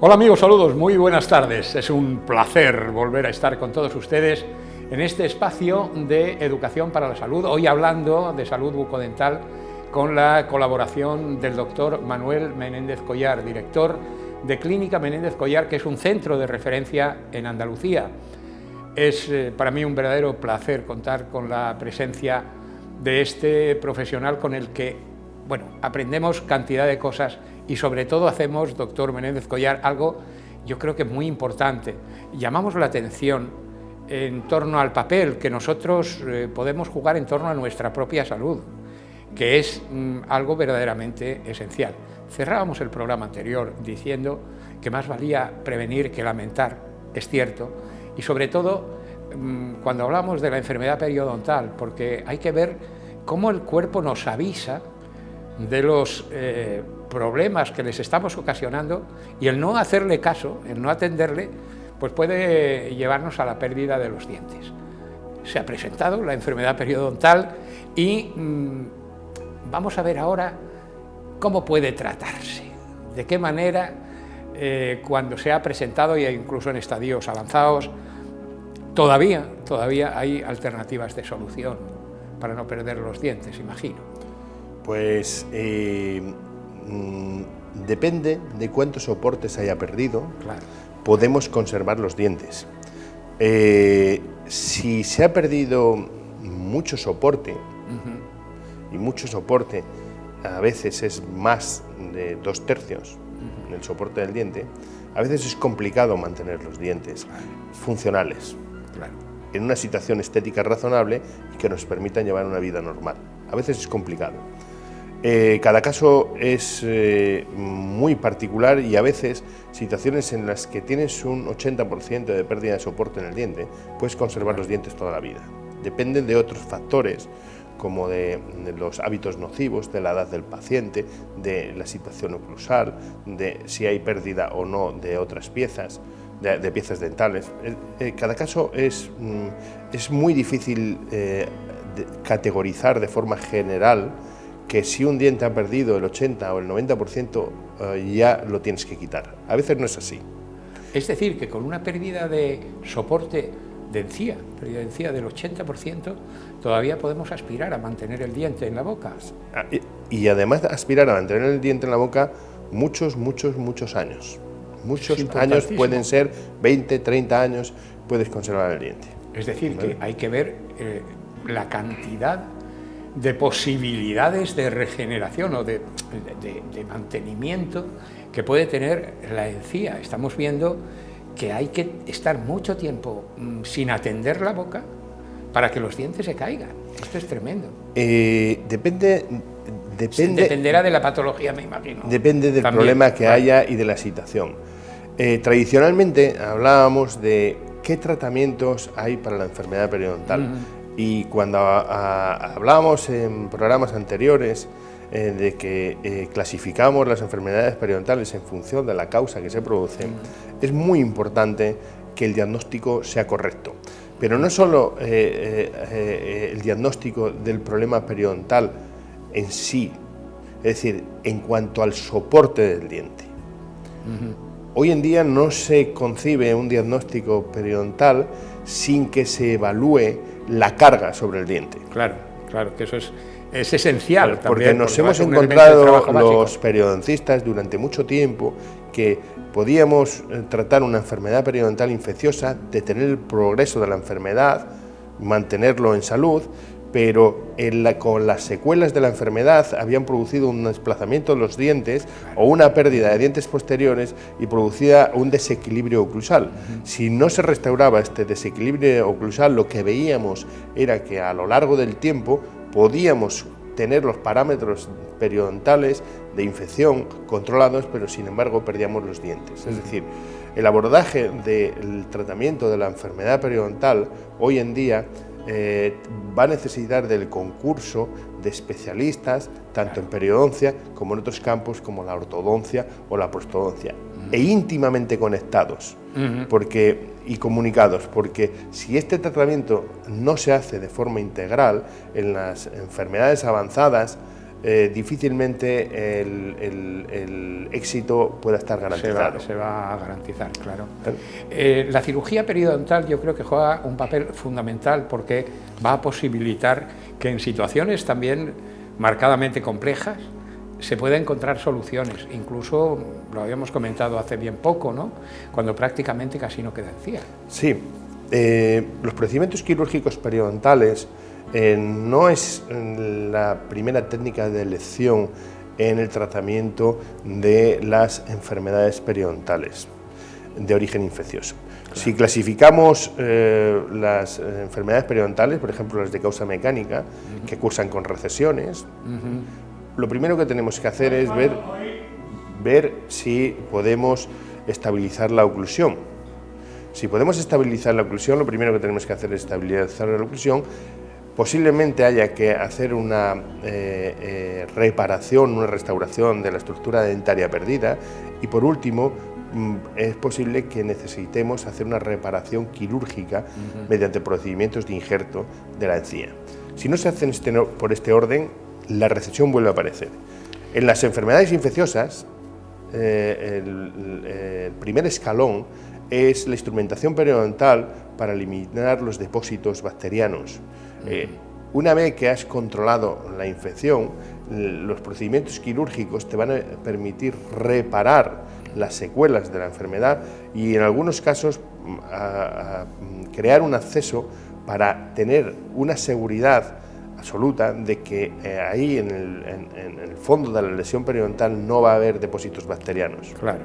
Hola amigos, saludos, muy buenas tardes. Es un placer volver a estar con todos ustedes en este espacio de educación para la salud, hoy hablando de salud bucodental con la colaboración del doctor Manuel Menéndez Collar, director de Clínica Menéndez Collar, que es un centro de referencia en Andalucía. Es para mí un verdadero placer contar con la presencia de este profesional con el que, bueno, aprendemos cantidad de cosas y sobre todo hacemos, doctor Menéndez Collar, algo yo creo que es muy importante. Llamamos la atención en torno al papel que nosotros podemos jugar en torno a nuestra propia salud, que es algo verdaderamente esencial. Cerrábamos el programa anterior diciendo que más valía prevenir que lamentar, es cierto, y sobre todo cuando hablamos de la enfermedad periodontal, porque hay que ver cómo el cuerpo nos avisa de los problemas que les estamos ocasionando, y el no hacerle caso, el no atenderle, pues puede llevarnos a la pérdida de los dientes. Se ha presentado la enfermedad periodontal y vamos a ver ahora cómo puede tratarse, de qué manera cuando se ha presentado, e incluso en estadios avanzados, todavía hay alternativas de solución para no perder los dientes, imagino. Pues depende de cuántos soportes haya perdido, claro, podemos conservar los dientes. Si se ha perdido mucho soporte, y mucho soporte a veces es más de 2/3 del soporte del diente, a veces es complicado mantener los dientes funcionales, claro, en una situación estética razonable y que nos permitan llevar una vida normal. A veces es complicado. Cada caso es muy particular, y a veces situaciones en las que tienes un 80% de pérdida de soporte en el diente, puedes conservar los dientes toda la vida. Dependen de otros factores, como de los hábitos nocivos, de la edad del paciente, de la situación oclusal, de si hay pérdida o no de otras piezas, de piezas dentales. Cada caso es muy difícil categorizar de forma general que si un diente ha perdido el 80 o el 90% ya lo tienes que quitar. A veces no es así. Es decir, que con una pérdida de soporte de encía, pérdida de encía del 80%, todavía podemos aspirar a mantener el diente en la boca. Y además aspirar a mantener el diente en la boca muchos años. Muchos años, pueden ser 20, 30 años, puedes conservar el diente. Es decir, ¿vale? Que hay que ver la cantidad de posibilidades de regeneración o de mantenimiento que puede tener la encía. Estamos viendo que hay que estar mucho tiempo sin atender la boca para que los dientes se caigan. Esto es tremendo. Dependerá de la patología, me imagino. Depende del problema que haya y de la situación. Tradicionalmente hablábamos de qué tratamientos hay para la enfermedad periodontal. Y cuando hablábamos en programas anteriores de que clasificamos las enfermedades periodontales en función de la causa que se produce, es muy importante que el diagnóstico sea correcto. Pero no solo el diagnóstico del problema periodontal en sí, es decir, en cuanto al soporte del diente. Hoy en día no se concibe un diagnóstico periodontal sin que se evalúe la carga sobre el diente. Claro, que eso es esencial. Porque también, nos hemos encontrado los periodoncistas durante mucho tiempo que podíamos tratar una enfermedad periodontal infecciosa, detener el progreso de la enfermedad, mantenerlo en salud, pero con las secuelas de la enfermedad habían producido un desplazamiento de los dientes o una pérdida de dientes posteriores y producía un desequilibrio oclusal. Si no se restauraba este desequilibrio oclusal, lo que veíamos era que a lo largo del tiempo podíamos tener los parámetros periodontales de infección controlados, pero sin embargo perdíamos los dientes. Es decir, el abordaje del tratamiento de la enfermedad periodontal hoy en día va a necesitar del concurso de especialistas, tanto en periodoncia como en otros campos como la ortodoncia o la prostodoncia. e íntimamente conectados y comunicados, porque si este tratamiento no se hace de forma integral, en las enfermedades avanzadas, difícilmente el éxito pueda estar garantizado. Se va a garantizar, claro. La cirugía periodontal yo creo que juega un papel fundamental porque va a posibilitar que en situaciones también marcadamente complejas se pueda encontrar soluciones. Incluso lo habíamos comentado hace bien poco, ¿no? Cuando prácticamente casi no queda encía. Sí, los procedimientos quirúrgicos periodontales no es la primera técnica de elección en el tratamiento de las enfermedades periodontales de origen infeccioso. Claro. Si clasificamos las enfermedades periodontales, por ejemplo las de causa mecánica, que cursan con recesiones, lo primero que tenemos que hacer es ver si podemos estabilizar la oclusión. Si podemos estabilizar la oclusión, lo primero que tenemos que hacer es estabilizar la oclusión. Posiblemente haya que hacer una reparación, una restauración de la estructura dentaria perdida y por último es posible que necesitemos hacer una reparación quirúrgica mediante procedimientos de injerto de la encía. Si no se hacen por este orden, la recesión vuelve a aparecer. En las enfermedades infecciosas, el primer escalón es la instrumentación periodontal para eliminar los depósitos bacterianos. Una vez que has controlado la infección, los procedimientos quirúrgicos te van a permitir reparar las secuelas de la enfermedad y en algunos casos crear un acceso para tener una seguridad absoluta de que ahí en el fondo de la lesión periodontal no va a haber depósitos bacterianos. Claro.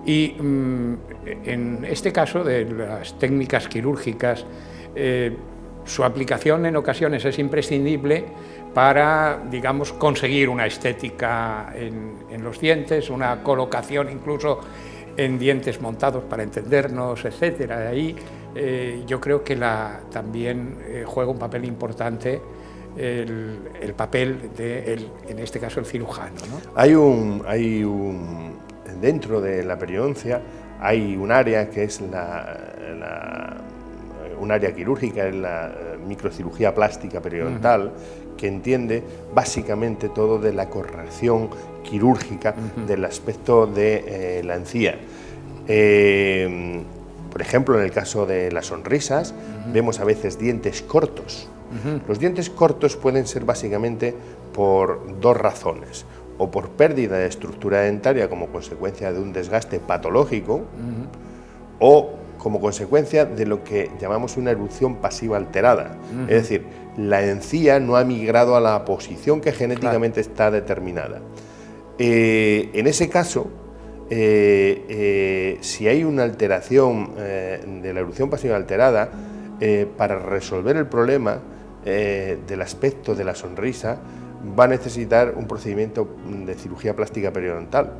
Y en este caso de las técnicas quirúrgicas, su aplicación en ocasiones es imprescindible para, digamos, conseguir una estética en los dientes, una colocación incluso en dientes montados para entendernos, etcétera. De ahí yo creo que también juega un papel importante el papel en este caso, el cirujano, ¿no? Dentro de la periodoncia hay un área que es un área quirúrgica, es la microcirugía plástica periodontal, que entiende básicamente todo de la corrección quirúrgica del aspecto de la encía. Por ejemplo, en el caso de las sonrisas, vemos a veces dientes cortos. Los dientes cortos pueden ser básicamente por dos razones, o por pérdida de estructura dentaria como consecuencia de un desgaste patológico, o como consecuencia de lo que llamamos una erupción pasiva alterada. Es decir, la encía no ha migrado a la posición que genéticamente está determinada. En ese caso, si hay una alteración de la erupción pasiva alterada, para resolver el problema del aspecto de la sonrisa, va a necesitar un procedimiento de cirugía plástica periodontal.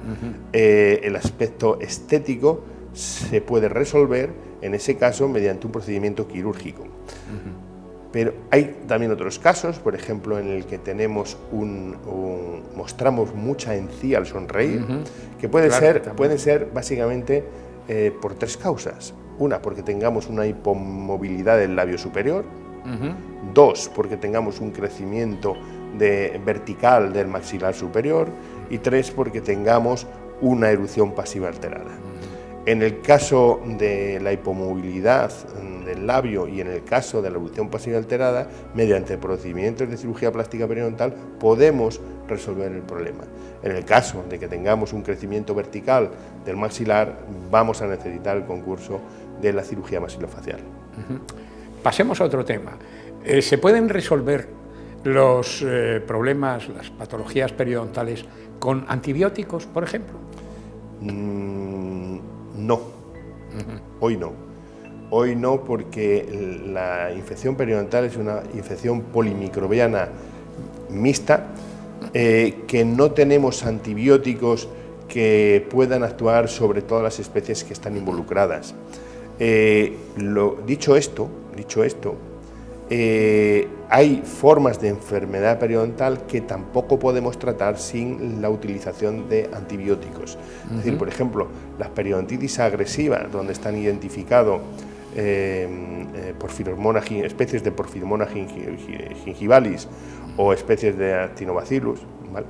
El aspecto estético se puede resolver, en ese caso, mediante un procedimiento quirúrgico. Pero hay también otros casos, por ejemplo, en el que tenemos mostramos mucha encía al sonreír, que pueden ser básicamente por tres causas. Una, porque tengamos una hipomovilidad del labio superior. Dos, porque tengamos un crecimiento vertical del maxilar superior. Y tres, porque tengamos una erupción pasiva alterada. En el caso de la hipomovilidad del labio y en el caso de la erupción pasiva alterada, mediante procedimientos de cirugía plástica periodontal podemos resolver el problema. En el caso de que tengamos un crecimiento vertical del maxilar, vamos a necesitar el concurso de la cirugía maxilofacial. Pasemos a otro tema. ¿Se pueden resolver los problemas, las patologías periodontales con antibióticos, por ejemplo? No, hoy no. Hoy no, porque la infección periodontal es una infección polimicrobiana mixta, que no tenemos antibióticos que puedan actuar sobre todas las especies que están involucradas. Dicho esto, hay formas de enfermedad periodontal que tampoco podemos tratar sin la utilización de antibióticos. Es decir, por ejemplo, las periodontitis agresivas, donde están identificados especies de Porphyromonas gingivalis o especies de Actinobacillus, ¿vale?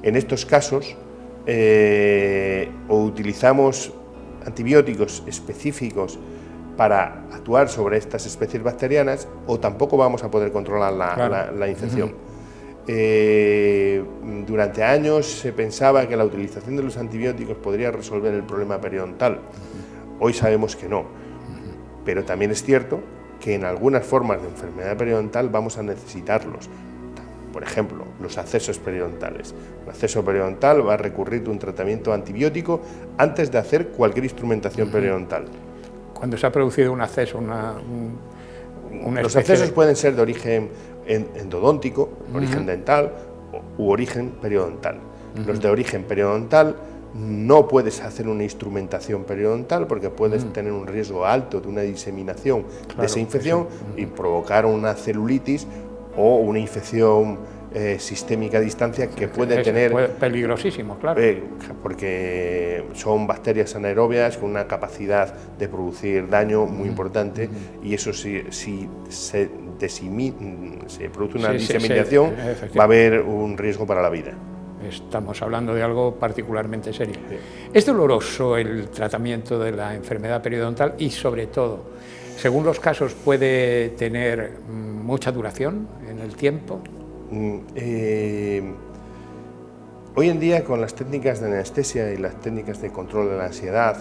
En estos casos, o utilizamos antibióticos específicos para actuar sobre estas especies bacterianas, o tampoco vamos a poder controlar la infección. Durante años se pensaba que la utilización de los antibióticos podría resolver el problema periodontal. Hoy sabemos que no, pero también es cierto que en algunas formas de enfermedad periodontal vamos a necesitarlos. Por ejemplo, los abscesos periodontales. Un absceso periodontal va a recurrir a un tratamiento antibiótico antes de hacer cualquier instrumentación periodontal. Cuando se ha producido un absceso, los abscesos pueden ser de origen endodóntico, origen dental u origen periodontal. Los de origen periodontal no puedes hacer una instrumentación periodontal porque puedes tener un riesgo alto de una diseminación de esa infección y provocar una celulitis o una infección sistémica a distancia que puede tener... peligrosísimo, claro. Porque son bacterias anaerobias con una capacidad de producir daño muy importante, y eso si se produce una diseminación, va a haber un riesgo para la vida. Estamos hablando de algo particularmente serio. Sí. ¿Es doloroso el tratamiento de la enfermedad periodontal y, sobre todo, según los casos, puede tener mucha duración en el tiempo? Hoy en día, con las técnicas de anestesia y las técnicas de control de la ansiedad,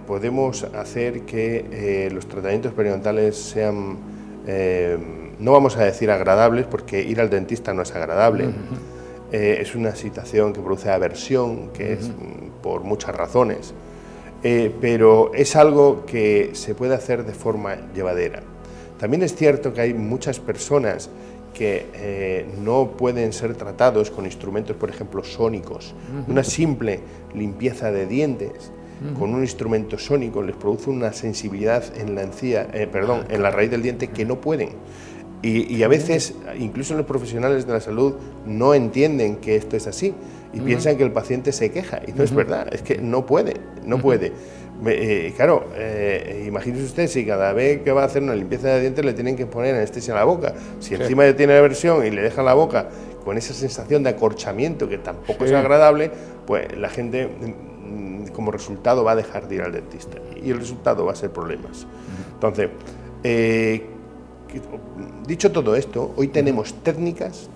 podemos hacer que los tratamientos periodontales sean, no vamos a decir agradables, porque ir al dentista no es agradable. Es una situación que produce aversión, que es por muchas razones, pero es algo que se puede hacer de forma llevadera. También es cierto que hay muchas personas que no pueden ser tratados con instrumentos, por ejemplo, sónicos. Una simple limpieza de dientes con un instrumento sónico les produce una sensibilidad en la encía, en la raíz del diente, que no pueden. Y a veces, incluso los profesionales de la salud no entienden que esto es así y piensan que el paciente se queja, y no es verdad, es que no puede. Claro, imagínese usted si cada vez que va a hacer una limpieza de dientes le tienen que poner anestesia en la boca, si encima tiene aversión y le dejan la boca con esa sensación de acorchamiento que tampoco es agradable, pues la gente como resultado va a dejar de ir al dentista, y el resultado va a ser problemas. Entonces, dicho todo esto, hoy tenemos técnicas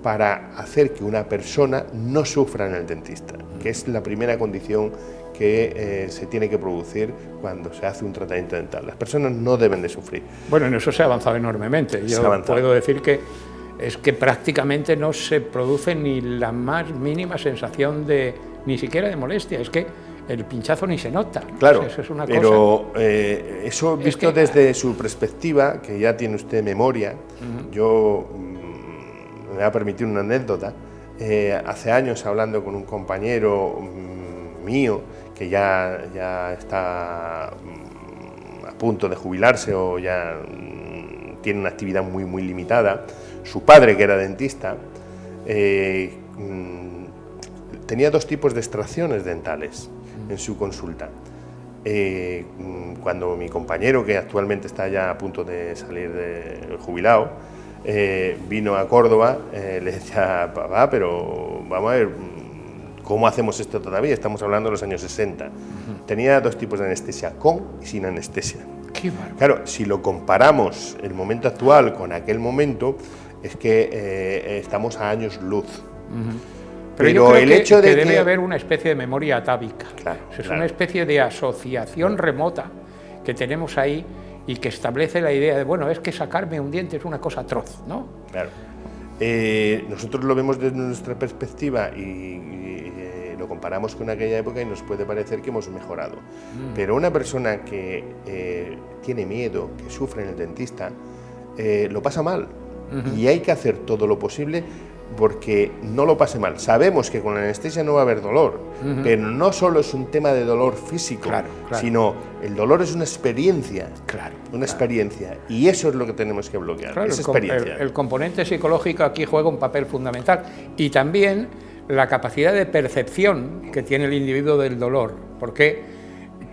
para hacer que una persona no sufra en el dentista, que es la primera condición que se tiene que producir cuando se hace un tratamiento dental. Las personas no deben de sufrir. Bueno, en eso se ha avanzado enormemente. Yo puedo decir que es que prácticamente no se produce ni la más mínima sensación ni siquiera de molestia. Es que el pinchazo ni se nota. Claro, eso es una pero eso visto desde su perspectiva, que ya tiene usted memoria, yo me voy a permitir una anécdota. Hace años, hablando con un compañero mío que ya está a punto de jubilarse o ya tiene una actividad muy limitada, su padre, que era dentista, tenía dos tipos de extracciones dentales en su consulta. Cuando mi compañero, que actualmente está ya a punto de salir de jubilado, vino a Córdoba, le decía: papá, pero vamos a ver, ¿cómo hacemos esto todavía? Estamos hablando de los años 60. Tenía dos tipos de anestesia, con y sin anestesia. Claro, si lo comparamos el momento actual con aquel momento, es que estamos a años luz. Pero yo creo el hecho de que debe haber una especie de memoria atávica. Es una especie de asociación remota que tenemos ahí y que establece la idea de, bueno, es que sacarme un diente es una cosa atroz, ¿no? Claro. Nosotros lo vemos desde nuestra perspectiva y lo comparamos con aquella época y nos puede parecer que hemos mejorado. Pero una persona que tiene miedo, que sufre en el dentista, lo pasa mal. Y hay que hacer todo lo posible porque no lo pase mal. Sabemos que con la anestesia no va a haber dolor, pero no solo es un tema de dolor físico, sino el dolor es una experiencia, experiencia, y eso es lo que tenemos que bloquear, esa experiencia. El componente psicológico aquí juega un papel fundamental, y también la capacidad de percepción que tiene el individuo del dolor, porque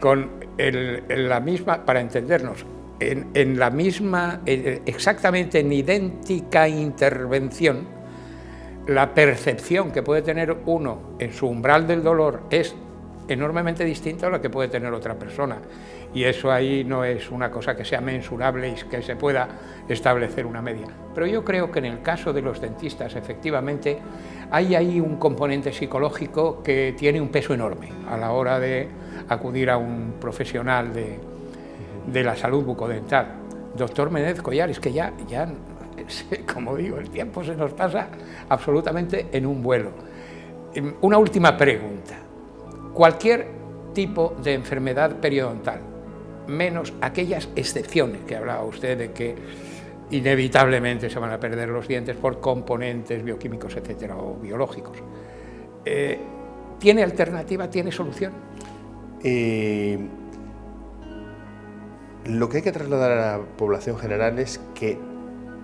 con la misma, para entendernos, en la misma, exactamente en idéntica intervención, la percepción que puede tener uno en su umbral del dolor es enormemente distinta a la que puede tener otra persona, y eso ahí no es una cosa que sea mensurable y que se pueda establecer una media. Pero yo creo que en el caso de los dentistas, efectivamente, hay ahí un componente psicológico que tiene un peso enorme a la hora de acudir a un profesional de la salud bucodental. Doctor Menéndez Collar, es que ya, como digo, el tiempo se nos pasa absolutamente en un vuelo. Una última pregunta. Cualquier tipo de enfermedad periodontal, menos aquellas excepciones que hablaba usted de que inevitablemente se van a perder los dientes por componentes bioquímicos, etcétera, o biológicos, ¿tiene alternativa, tiene solución? Lo que hay que trasladar a la población general es que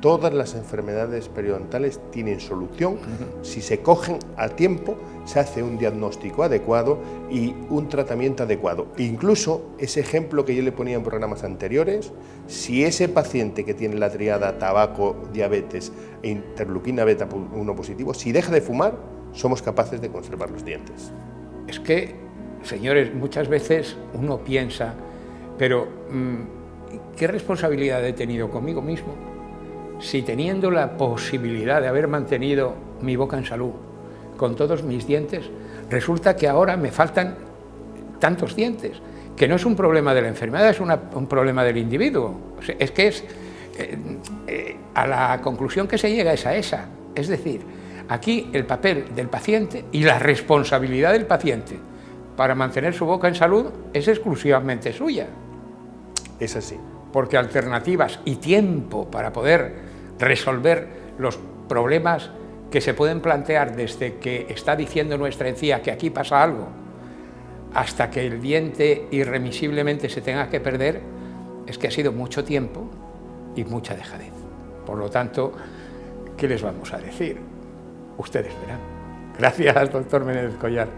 todas las enfermedades periodontales tienen solución si se cogen a tiempo, se hace un diagnóstico adecuado y un tratamiento adecuado. Incluso ese ejemplo que yo le ponía en programas anteriores, si ese paciente que tiene la triada tabaco, diabetes e interleuquina beta 1 positivo, si deja de fumar, somos capaces de conservar los dientes. Es que, señores, muchas veces uno piensa, pero ¿qué responsabilidad he tenido conmigo mismo? Si teniendo la posibilidad de haber mantenido mi boca en salud con todos mis dientes, resulta que ahora me faltan tantos dientes, que no es un problema de la enfermedad, es un problema del individuo. O sea, es que a la conclusión que se llega es a esa. Es decir, aquí el papel del paciente y la responsabilidad del paciente para mantener su boca en salud es exclusivamente suya. Es así. Porque alternativas y tiempo para poder resolver los problemas que se pueden plantear desde que está diciendo nuestra encía que aquí pasa algo hasta que el diente irremisiblemente se tenga que perder, es que ha sido mucho tiempo y mucha dejadez. Por lo tanto, ¿qué les vamos a decir? Ustedes verán. Gracias, doctor Menéndez Collar.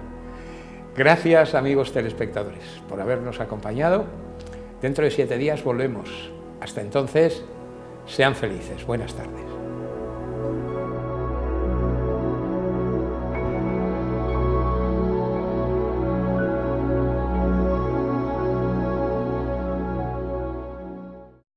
Gracias, amigos telespectadores, por habernos acompañado. Dentro de 7 días volvemos. Hasta entonces, sean felices. Buenas tardes.